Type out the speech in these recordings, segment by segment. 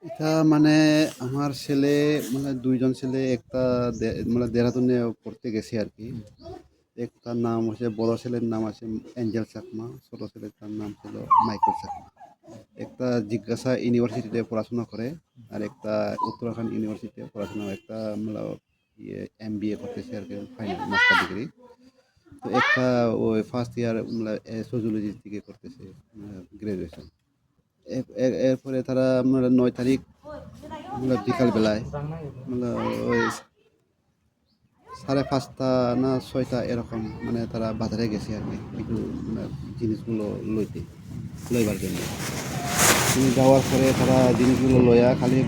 এটা মানে আমার ছেলে মানে ২ জন ছেলে একটা মানে দেহরাদূনে পড়তে গেছে আরকি। একটার নাম হচ্ছে বড় ছেলের নাম আছে এঞ্জেল চাকমা, ছোট ছেলেটার নাম ছিল মাইকেল চাকমা। একটা জিজ্ঞাসা ইউনিভার্সিটিতে পড়াশোনা করে, আর একটা উত্তরাখণ্ড ইউনিভার্সিটিতে পড়াশোনা একটা এমবিএ করতেছে আরকি ফাইনাল মাস্টার ডিগ্রি। তো একটা ওই ফার্স্ট ইয়ার সোজিওলজির দিকে করতেছে গ্র্যাজুয়েশন। এরপরে তারা আমরা ৯ তারিখ বিকাল বেলায় মানে ওই ৫:৩০ না ৬টা এরকম মানে তারা বাজারে গেছে আর কি কিছু মানে জিনিসগুলো লইবার জন্য। কিন্তু যাওয়ার পরে তারা জিনিসগুলো লইয়া খালি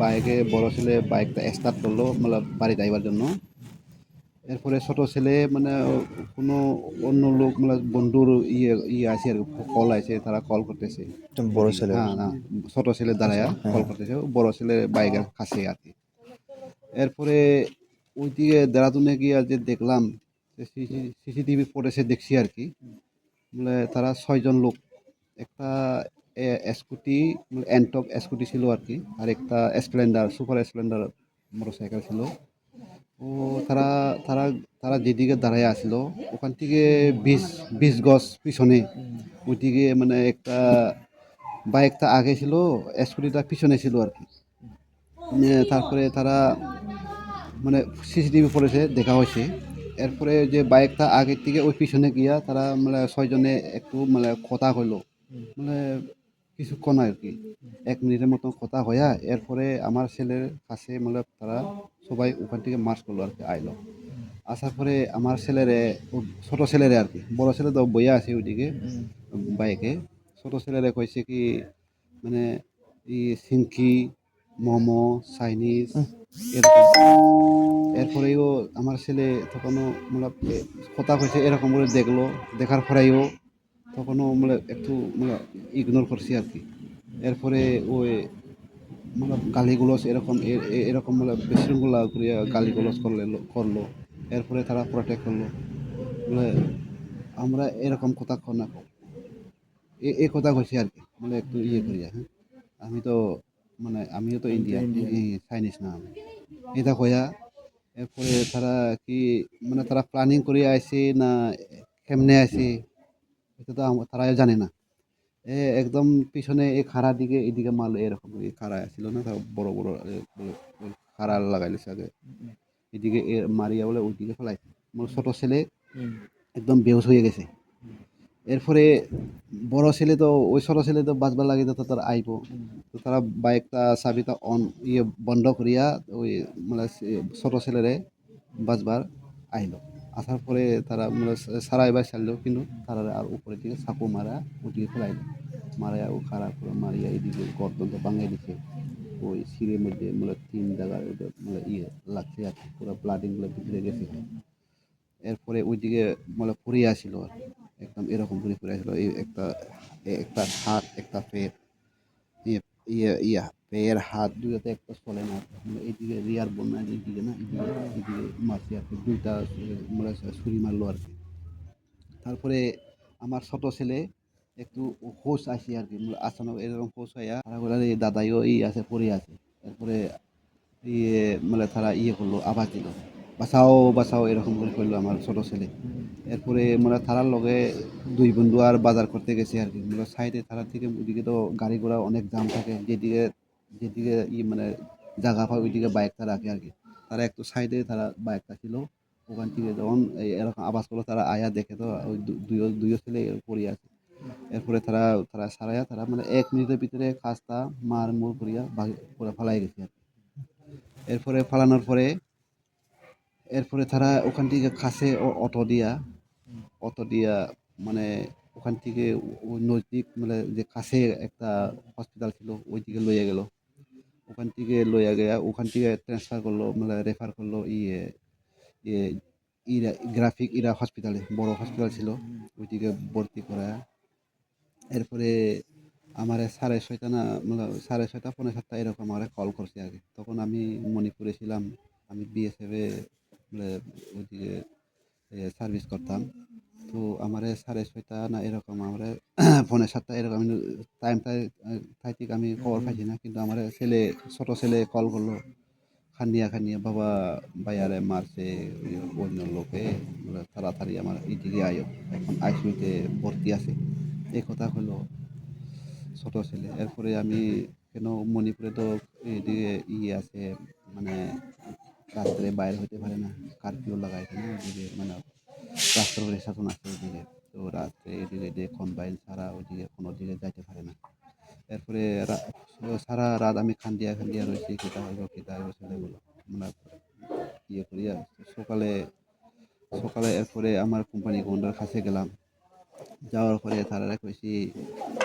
বাইকে বড় ছেলে বাইকটা স্টার্ট করলো মানে বাড়ি যাইবার জন্য। এরপরে ছোট ছেলে মানে কোনো অন্য লোক মানে বন্ধুর ইয়ে আছে আর কি, কল আছে, তারা কল করতেছে একদম বড় ওইদিকে। ছেলের। হ্যাঁ, না, ছোট ছেলে দাঁড়ায়া হ্যাঁ, কল হ্যাঁ। করতেছে বড় ছেলে বাইকের কাছে আর কি। এরপরে ওইদিকে দেরাদুনে গিয়ে যে দেখলাম সিসিটিভি ফুটেজে দেখছি আর কি, মানে তারা ৬ জন লোক, একটা স্কুটি অ্যান্টক স্কুটি ছিল আর কি, আর একটা স্প্লেন্ডার সুপার স্প্লেন্ডার মোটরসাইকেল ছিল। ও তারা তারা তারা যেদিকে দাঁড়ায় আসলো ওখান থেকে ২০ গজ পিছনে ওইদিকে মানে একটা বাইকটা আগে ছিল, স্কুটিটা পিছনে ছিল আর কি। তারপরে তারা মানে সিসিটিভি ফুটেজে দেখা হয়েছে। এরপরে যে বাইকটা আগের থেকে ওই পিছনে গিয়া তারা মানে ৬ জনে একটু মানে কথা হইলো, মানে কিছুক্ষণ আর কি, ১ মিনিটের মতো কথা হইয়া এরপরে আমার ছেলের কাছে মানে তারা সবাই ওখান থেকে মার্চ করলো আর কি, আইলো। আসার পরে আমার ছেলেরে ছোট ছেলেরে আর কি, বড় ছেলে তো বইয়া আছে ওইদিকে বাইকে। ছোট ছেলেরে কইছে কি মানে সিংকি, মোমো, চাইনিজ এরকম। এরপরেও আমার ছেলে তখনও মানে কথা কইছে এরকম করে দেখলো, দেখার পরেও তখনও মানে একটু মানে ইগনোর করছি আর কি। এরপরে ওই মানে গালিগুলোজ এরকম এরকম মানে বিশৃঙ্খলা করিয়া গালিগুলোজ করলো। এরপরে তারা প্রটেক্ট করলো মানে আমরা এরকম কথা কও না কও, এই কথা কইছে আর কি, মানে একটু করিয়া। হ্যাঁ, আমি তো মানে আমিও তো ইন্ডিয়ান, চাইনিজ না আমি, এটা কইয়া। এরপরে তারা কি মানে তারা প্ল্যানিং করে আইছে না কেমনে আইছে এটা তো তারাও জানে না। একদম পিছনে এই খাড়ার দিকে এদিকে মারলো, এরকম খাড়া ছিল না, তাও বড় বড় খাড়া লাগাইছে আগে, এদিকে মারিয়া বলে ওইদিকে ফেলাইছে। আমার ছোট ছেলে একদম বেহুশ হয়ে গেছে। এরপরে বড় ছেলে তো ওই ছোট ছেলে তো বাঁচবার লাগে তো তার আইব, তো তারা বাইকটা চাবিটা বন্ধ করিয়া ওই মানে ছোট ছেলেরে বাঁচবার আইলো। আসার পরে তারা মানে সারা এবার ছাড়লো, কিন্তু তারা আর উপরের দিকে চাকু মারা ওদিকে ফেলাইলো, মারা ও খারাপ করে মারিয়া এদিকে গর্দন ভাঙাই দিছে। ওই সিঁড়ির মধ্যে মানে ৩ জায়গায় মানে লাগছে আর কি, পুরো ব্লাডিং গুলো ভিতরে গেছে। এরপরে ওইদিকে মানে পড়ে আসিল আর কি, একদম এরকম করে পড়ে আসিল। এই একটা একটা হাত একটা পেট, ইয়ে পেয়ের হাত দুইটাতে একটা চলে না, মানে এইদিকে রিয়ার বোন না, এইদিকে না, এদিকে মারছে আর কি, দুইটা মানে ছুরি মারলো আর কি। তারপরে আমার ছোট ছেলে একটু হোশ আসি আর কি, আচানক এরকম হোশ হইয়া এই দাদাইও আছে পড়ে আছে। এরপরে ইয়ে মানে তারা করলো, আওয়াজ দিল, বাঁচাও বাঁচাও এরকম করে করলো আমার ছোট ছেলে। এরপরে মানে তারার লগে ২ বন্ধু আর বাজার করতে গেছে আর কি, মানে সাইডে তারার থেকে ওইদিকে তো গাড়ি ঘোড়া অনেক জাম থাকে, যেদিকে যেদিকে মানে জায়গা পায় ওইদিকে বাইকটা রাখে আর কি। তারা একটু সাইডে তারা বাইকটা ছিল, ওখান থেকে যখন এরকম আওয়াজ করলো তারা আয়া দেখে তো ওই দুইও ছেলে পড়ে আছে। এরপরে তারা তারা সারাইয়া তারা মানে ১ মিনিটের ভিতরে কাজটা মার মুর করিয়া পুরা ফালাই গেছে আর কি। এরপরে ফালানোর পরে এরপরে তারা ওখান থেকে কাছে অটো দিয়া মানে ওখান থেকে ওই নজদিক মানে যে কাছে একটা হসপিটাল ছিল ওইদিকে লইয়া গেল। ওখান থেকে লইয়া গিয়া ওখান থেকে ট্রান্সফার করলো মানে রেফার করলো ইয়ে গ্রাফিক হসপিটালে, বড় হসপিটাল ছিল, ওইদিকে ভর্তি করা। এরপরে আমারে ৬:৩০ না মানে ৬:৩০ পৌনে ৭টা এরকম আমারে কল করছে আগে, তখন আমি মণিপুরে ছিলাম। আমি বিএসএফে মানে ওইদিকে সার্ভিস করতাম। তো আমারে 6:30 না এরকম আমারে পৌনে 7টা এরকম আমি টাইমটায় থাইতিক আমি খবর পাইছি না। কিন্তু আমারে ছোট ছেলে কল করলো খান্নিয়া, "বাবা ভাইয়ারে মারছে অন্য লোকে। বলে তাড়াতাড়ি আমার এদিকে আইও। এখন আইসিইউতে ভর্তি আছে।" এই কথা হলো ছোট ছেলে। এরপরে আমি কেন মণিপুরে তো এদিকে আছে মানে রাত্রে বাইরে হইতে পারে না। কারফিউ লাগাইছে না ওদিকে মানে রাস্তার উপরে শাসন আছে ওদিকে। তো রাত্রে এদিকে দিয়ে কম্বাইন ছাড়া ওইদিকে কোনো দিকে যাইতে পারে না। এরপরে সারা রাত আমি খান্দিয়া রয়েছি কিতা হইব ছেলেগুলো মানে করিয়া সকালে সকালে এরপরে আমার কোম্পানি কমান্ডার কাছে গেলাম। যাওয়ার পরে তারা কইছি,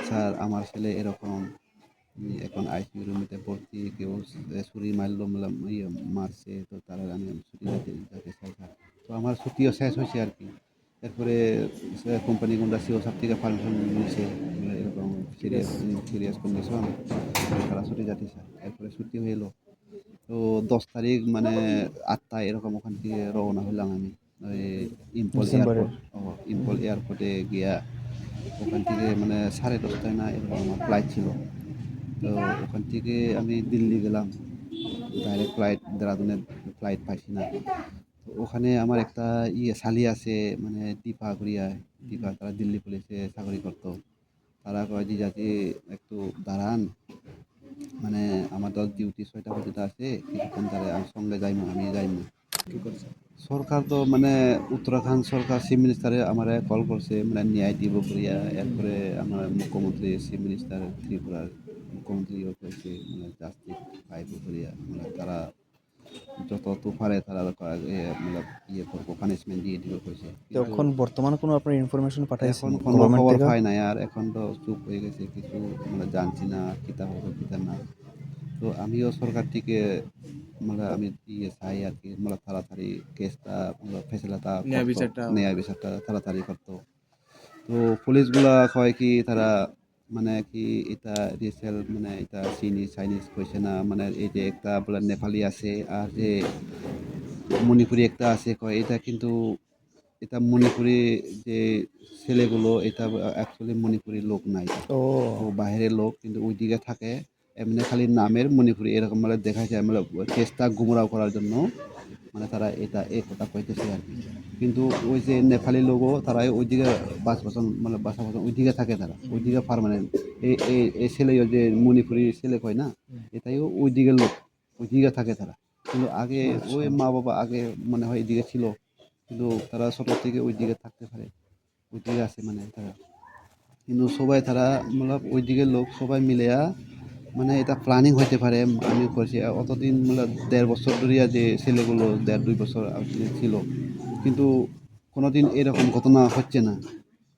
"স্যার আমার ছেলে এরকম এখন আইসিইউ রুমেতে ভর্তি, কেউ ছুরি মারলো মারছে, তো তারা আমি ছুটি যাতে চাই স্যার।" তো আমার ছুটিও শেষ হয়েছে আর কি। এরপরে কোম্পানি গুন্ডা সিও সাহেব থেকে পারমিশন নিয়েছে এরকম সিরিয়াস কন্ডিশন, তারা ছুটি যাতে চায়। এরপরে ছুটি হইলো। তো 10 তারিখ মানে 8টায় এরকম ওখান থেকে রওনা হইলাম আমি ওই ডিসেম্বরে। ইম্পল এয়ারপোর্টে গিয়া ওখান থেকে মানে 10:30টায় না এরকম আমার ফ্লাইট ছিল। তো ওখান থেকে আমি দিল্লি গেলাম। ডাইরেক্ট ফ্লাইট দেরাদুনের ফ্লাইট পাইছি না। তো ওখানে আমার একটা শালি আছে মানে দীপা তারা দিল্লি পুলিশে চাকরি করতো। তারা কয় জিজাজি একটু দাঁড়ান, মানে আমার তো ডিউটি 6টা পর্যন্ত আছে, কিছুক্ষণ ধরে আমি সঙ্গে যাইমু আমি যাইমু। কি করছে? সরকার তো মানে উত্তরাখণ্ড সরকার চিফ মিনিস্টারে আমারে কল করছে মানে ন্যায় দিব করিয়া। এরপরে আমার মুখ্যমন্ত্রী চিফ মিনিস্টার ত্রিপুরার মুখ্যমন্ত্রীও কইছে মানে জাস্টিস পাইব করিয়া মানে তারা যত পারে তারা মানে করবো পানিশমেন্ট দিয়ে দিব কইছে। কিন্তু তখন বর্তমানে কোনো আপনার ইনফরমেশন পাঠাইছেন এখন কোনো গভর্নমেন্ট খবর থেকে? পাই নাই আর এখন তো চুপ হয়ে গেছে কিছু মানে জানছি না কিতা হবো কিতা না। তো আমিও সরকার থেকে মানে আমি চাই আর কি মানে তাড়াতাড়ি কেসটা মানে ফেসলাটা ন্যায় করতো, বিচারটা ন্যায় বিচারটা তাড়াতাড়ি করতো। তো পুলিশগুলা কয় কি তারা মানে কি এটা রিসেল মানে এটা চাইনিজ কইছে না, মানে এই যে একটা বলে নেপালি আছে আর যে মণিপুরি একটা আছে কয় এটা কিন্তু এটা মণিপুরি যে ছেলেগুলো এটা অ্যাকচুয়ালি মণিপুরি লোক নাই, ও ও বাইরের লোক কিন্তু ওইদিকে থাকে। এমনি খালি নামের মণিপুরি এরকম মানে দেখা যায় মানে কেসটা গুমরাও করার জন্য মানে তারা এই কথা কইতেছে আর কি। কিন্তু ওই যে নেপালি লোকও তারা ওইদিকে বাসা বসন ওইদিকে থাকে, তারা ওইদিকে পারমানেন্ট। এই ছেলে যে মণিপুরি ছেলে কয় না, এটাইও ওইদিকে লোক, ওইদিকে থাকে তারা। কিন্তু আগে ওই আচ্ছা। মা বাবা আগে মনে হয় এদিকে ছিল, কিন্তু তারা ছোট থেকে ওইদিকে থাকতে পারে, ওইদিকে আছে মানে তারা। কিন্তু সবাই তারা মানে ওই দিকের লোক সবাই মিলেয়া মানে এটা প্ল্যানিং হইতে পারে। আমি করছি অতদিন মানে 1.5 বছর ধরিয়া যে ছেলেগুলো 1.5-2 বছর ছিল, কিন্তু কোনোদিন এরকম ঘটনা হচ্ছে না।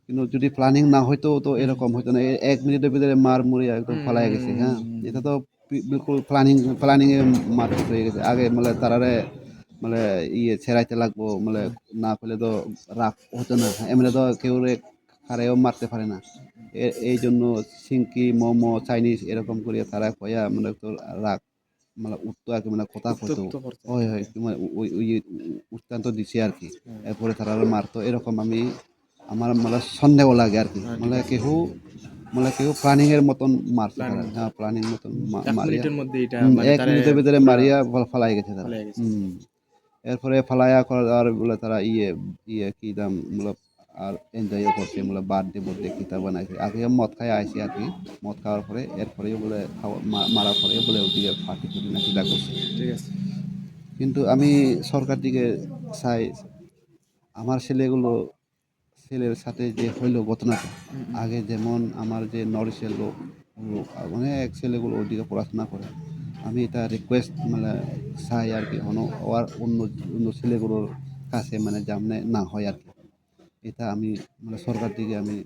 কিন্তু যদি প্ল্যানিং না হইতো তো এরকম হইতো না। 1 মিনিটের ভিতরে মার মুড়িয়া একদম ফালাই গেছে। হ্যাঁ, এটা তো বিলকুল প্ল্যানিংয়ে মারপিট হয়ে গেছে। আগে মানে তারারে মানে ছেড়াইতে লাগবো মানে না পেলে তো রাগ হতো না। এমনি তো কেউ কারেও মারতে পারে না। এই জন্য সিংকি মোমো চাইনিজ এরকম করিয়া তারা কয়া মানে তো রাগ মানে উঠতো আর কি, মানে কথা কইতো। উত্তপ্ত করছে। হয় হয় তোমার ওই উত্তান্ত দিছে আর কি। এরপরে তারা মারতো এরকম আমি আমার মানে সন্দেহ লাগে আর কি। হ্যাঁ, ঠিক মানে আছে। কেউ প্ল্যানিং এর মতন মারছে প্ল্যানিং তারা। মতো। হ্যাঁ, প্ল্যানিং মতন এক মারিয়া মিনিটের মধ্যে এটা মানে 1 তারে মিনিটের ভিতরে পুরা মারিয়া ফালাই গেছে তারা। পালিয়ে গেছে। এরপরে ফালাইয়া করার বলে তারা কি দাম মূলত আর এনজয়ও করছে বলে বার্থডে কিতা বানাইছে। আগে মদ খাই আইছে আর কি। মদ খাওয়ার পরে এরপরেও বলে মারার পরে বলে ওদিকে পার্টি ফুটি না কিতা করছে। ঠিক আছে। কিন্তু আমি সরকার দিকে চাই আমার ছেলের সাথে যে হইল ঘটনাটা, আগে যেমন আমার যে নরিশের লোক লোক অনেক ছেলেগুলো ওদিকে পড়াশোনা করে। আমি এটা রিকোয়েস্ট মানে চাই আর কি আর অন্য অন্য ছেলেগুলোর কাছে মানে যেমন না হয় আর কি। এটা আমি মানে সরকার দিকে আমি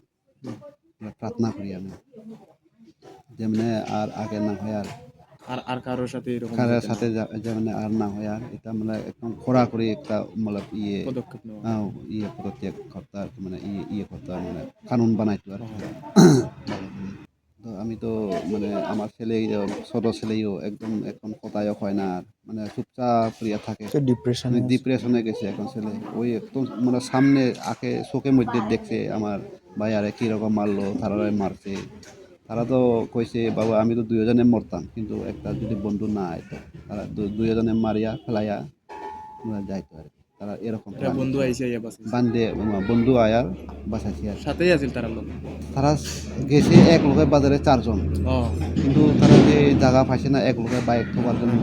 মানে প্রার্থনা করি আমি যেমন আর আগে না হয় আর আর আর কারোর সাথে এরকম কারের যাতে না সাথে যেমন আর না হয় আর এটা মানে একদম কড়া করে একটা মানে পদক্ষেপ নেওয়া। আহ, পদত্যাগ করতে আর কি, মানে করতে আর মানে কানুন বানাইতো আর কি। হ্যাঁ। তো আমি তো মানে আমার ছেলেই ছোট ছেলেও একদম এখন কথায় হয় না আর, মানে চুপচাপ করিয়া থাকে, সে ডিপ্রেশনে আছে। ডিপ্রেশনে গেছে এখন ছেলে। ওই একদম মানে সামনে আঁকে চোখের মধ্যে দেখছে আমার ভাই আরে কীরকম মারলো, তারারে মারছে। তারা তো কইছে বাবা আমি তো দুইজনে মরতাম, কিন্তু একটা যদি বন্ধু না আইতো, তারা দুইজনে মারিয়া ফেলাইয়া যাইতো আর কি। তারা এরকম এটা প্ল্যান বন্ধু করছে। আইসে ইয়া বাসে বান্ধে বন্ধু আয়ার বাঁচাইছি আর কি। সাথেই আছিল তার লোক। তারা গেছে এক লোকের বাজারে 4 জন, ও কিন্তু তারা যে জায়গা পাইছে না এক লোকের বাইক থাকার জন্য,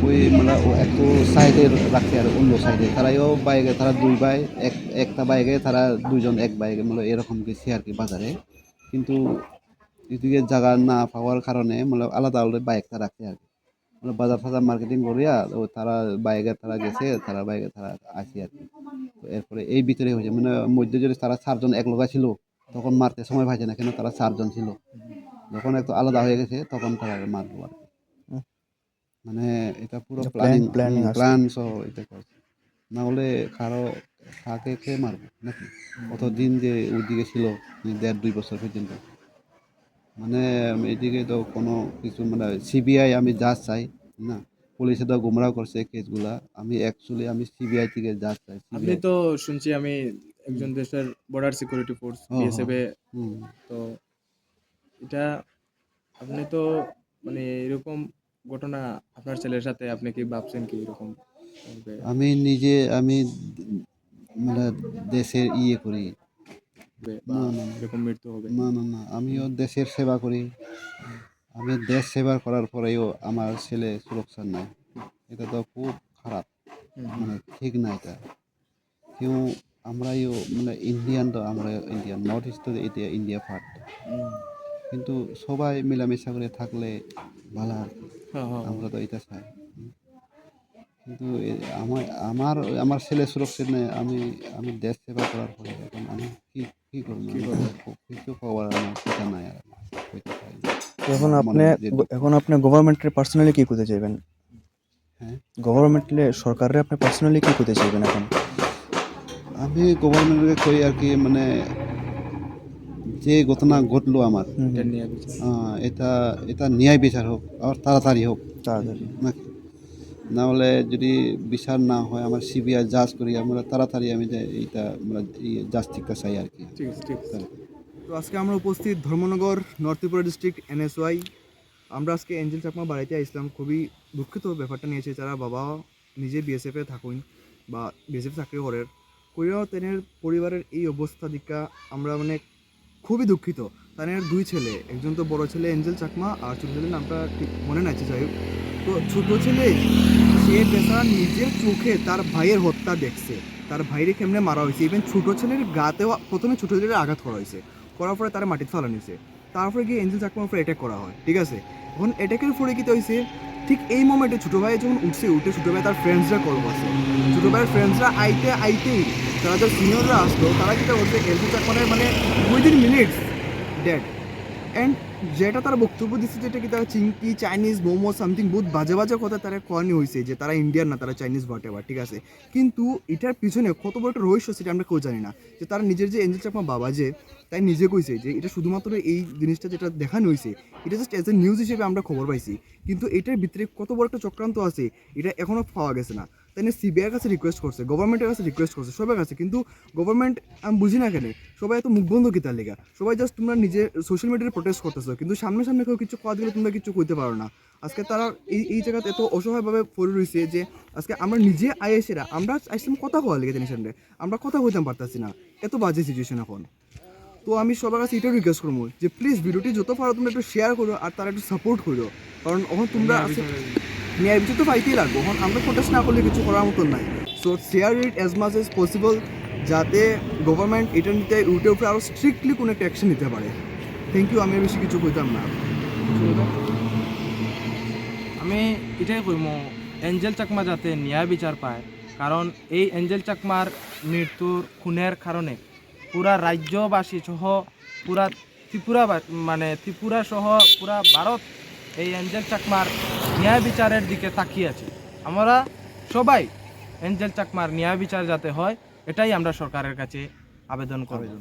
ওই মানে ও একটু সাইডে রাখছে আর অন্য সাইডে তারাও বাইকে, তারা দুই ভাই একটা বাইকে, তারা দুইজন এক বাইকে মানে এরকম গেছে আর কি বাজারে। কিন্তু এদিকে জায়গা না পাওয়ার কারণে মানে আলাদা আলাদা বাইকটা রাখছে আর কি। মানে বাজার ফাজার মার্কেটিং করিয়া ও তারা বাইকে তারা গেছে, তারা বাইকে তারা আসে আর কি। তো এরপরে এই ভিতরে হয়েছে মানে মধ্যে যদি তারা 4 জন এক লোকা ছিল, তখন মারতে সময় পাইছে না, কেন তারা 4 জন ছিল। যখন একটু আলাদা হয়ে গেছে তখন তারা মারলো আর কি। হুম। মানে এটা পুরো এটা প্ল্যানিং আছে। প্ল্যান সহ এটা করছে। না হলে কারো কাকে কে মারবো নাকি? কতদিন যে ওইদিকে ছিল, 1.5-2 বছর পর্যন্ত। মানে এদিকে তো কোনো কিছু মানে সিবিআই আমি যা চাই না, পুলিশে তো গুমরাহ করছে কেসগুলা। আমি অ্যাকচুয়ালি আমি সিবিআই থেকে যা চাই আপনি সিবিআই। তো শুনছি আমি একজন দেশের বর্ডার সিকিউরিটি ফোর্স ও বিএসএফ এ, হুম। তো এটা আপনি তো মানে এরকম ঘটনা আপনার ছেলের সাথে আপনি কি ভাবছেন কি এরকম হবে? আমি নিজে আমি মানে দেশের ইয়ে করি। বা না না এরকম মৃত্যু হবে? না না না, আমিও দেশের সেবা করি। আমি দেশ সেবা করার পরেও আমার ছেলে সুরক্ষা নাই, এটা তো খুব খারাপ, মানে ঠিক না এটা। কেউ আমরাও মানে ইন্ডিয়ান, তো আমরা ইন্ডিয়ান, নর্থ ইস্ট তো এটা ইন্ডিয়া পার্ট, কিন্তু সবাই মিলামিশা করে থাকলে ভালো আর কি। হ্যাঁ হ্যাঁ আমরা তো এটা চাই। কিন্তু আমার আমার আমার ছেলে সুরক্ষিত নেই, আমি আমি দেশ সেবা করার পরে এখন আমি কি কি করবো? কি আমি করবেন? তো কিছু পাওয়ার আমার কথা নাই আর কইতে পারি না। তো এখন আপনি মনের মধ্যে দুঃখ। এখন আপনি গভর্নমেন্টের পার্সোনালি কি করতে চাইবেন? হ্যাঁ, গভর্নমেন্টে সরকারে আপনি পার্সোনালি কি করতে চাইবেন এখন? আমি গভর্নমেন্টকে কই আর কি, মানে যে ঘটনা ঘটলো আমার, এটা নিয়ে বিচার এটা এটা ন্যায় বিচার হোক আর তাড়াতাড়ি হোক তাড়াতাড়ি। নাকি? না হলে যদি বিচার না হয়, আমার সিবিআই জাজ করি আমরা তাড়াতাড়ি, আমি যে এইটা আমরা জাস্টিসটা চাই আর কি। ঠিক আছে ঠিক আছে। তো আজকে আমরা উপস্থিত Dharmanagar north Tripura district NSY। আমরা আজকে এঞ্জেল চাকমা বাড়িতে আসলাম, খুবই দুঃখিত ব্যাপারটা নিয়েছে। যারা বাবা নিজে বিএসএফে থাকুন বা বিএসএফ চাকরি করেন, কইরাও তেনের পরিবারের এই অবস্থা দিকা আমরা মানে খুবই দুঃখিত। তাদের 2 ছেলে, একজন তো বড় ছেলে এঞ্জেল চাকমা আর ছোটো ছেলের নামটা ঠিক মনে নাই, যাই হোক। তো ছোটো ছেলে সে বেচারা নিজের চোখে তার ভাইয়ের হত্যা দেখছে, তার ভাইরে কেমনে মারা হয়েছে। ইভেন ছোটো ছেলের গাতেও প্রথমে ছোটো ছেলের আঘাত করা হয়েছে, করার পরে তারা মাটিতে ফেলা নিয়েছে। তারপরে গিয়ে এঞ্জেল চাকমার উপরে অ্যাটাক করা হয়, ঠিক আছে। এখন অ্যাটাকের পরে কী হয়েছে, ঠিক এই মোমেন্টে ছোটো ভাই যখন উঠে ছোটো ভাই তার ফ্রেন্ডসরা কল করছে। ছোটো ভাইয়ের ফ্রেন্ডসরা আইতেই তারা যখন সিনিয়ররা আসলো, তারা যেটা বলছে এঞ্জেল চাকমানের মানে উইদিন মিনিটস ড্যাড। অ্যান্ড যেটা তারা বক্তব্য দিচ্ছে, যেটা কি তারা চিংকি চাইনিজ মোমো সামথিং বহুত বাজে বাজে কথা তারা করানি হয়েছে, যে তারা ইন্ডিয়ান না, তারা চাইনিজ হোয়াটএভার, ঠিক আছে। কিন্তু এটার পিছনে কত বড় একটা রহস্য সেটা আমরা কেউ জানি না। যে তারা নিজের যে এঞ্জেল চাকমা বাবা যে তাই নিজে কইছে যে এটা শুধুমাত্র এই জিনিসটা যেটা দেখানো হয়েছে, এটা জাস্ট অ্যাজ এ নিউজ হিসেবে আমরা খবর পাইছি, কিন্তু এটার ভিতরে কত বড় একটা চক্রান্ত আছে এটা এখনও পাওয়া গেছে না। তাই না সিবিআইয়ের কাছে রিকোয়েস্ট করছে, গভর্নমেন্টের কাছে রিকোয়েস্ট করছে, সবার কাছে। কিন্তু গভর্নমেন্ট আমি বুঝি না কেন সবাই এত মুখ বন্ধ কিতার লেগা। সবাই জাস্ট তোমরা নিজে সোশ্যাল মিডিয়ায় প্রোটেস্ট করতেছো, কিন্তু সামনে সামনে কেউ কিছু কথা দিলে তোমরা কিছু কইতে পারো না। আজকে তারা এই জায়গাতে এত অসহায়ভাবে পড়ে রয়েছে যে আজকে আমরা নিজে আইএসেরা আমরা আসলাম কথা কওয়ার লেগে জিনিস, আমরা কথা কইতে পারতেছি না, এত বাজে সিচুয়েশন এখন। তো আমি সবার কাছে এটাও রিকোয়েস্ট করবো যে প্লিজ ভিডিওটি যত পারো তোমরা একটু শেয়ার করো আর তারা একটু সাপোর্ট করো, কারণ এখন তোমরা ন্যায় বিচার তো পাইতেই লাগবো। এখন আমরা প্রোটেস্ট না করলে কিছু করার মতন নাই। So share it as much as possible, যাতে গভর্নমেন্ট এটা নিতে রুটের উপরে আরও স্ট্রিক্টলি কোনো একটা অ্যাকশন নিতে পারে। থ্যাংক ইউ, আমি আর বেশি কিছু কইতাম না। আমি এটাই কইম এঞ্জেল চাকমা যাতে ন্যায় বিচার পায়, কারণ এই এঞ্জেল চাকমার মৃত্যুর খুনের কারণে পুরা রাজ্যবাসী সহ পুরা ত্রিপুরা মানে ত্রিপুরা সহ পুরা ভারত এই এঞ্জেল চাকমার ন্যায় বিচারের দিকে তাকিয়ে আছে। আমরা সবাই এঞ্জেল চাকমার ন্যায় বিচার যাতে হয় এটাই আমরা সরকারের কাছে আবেদন করব।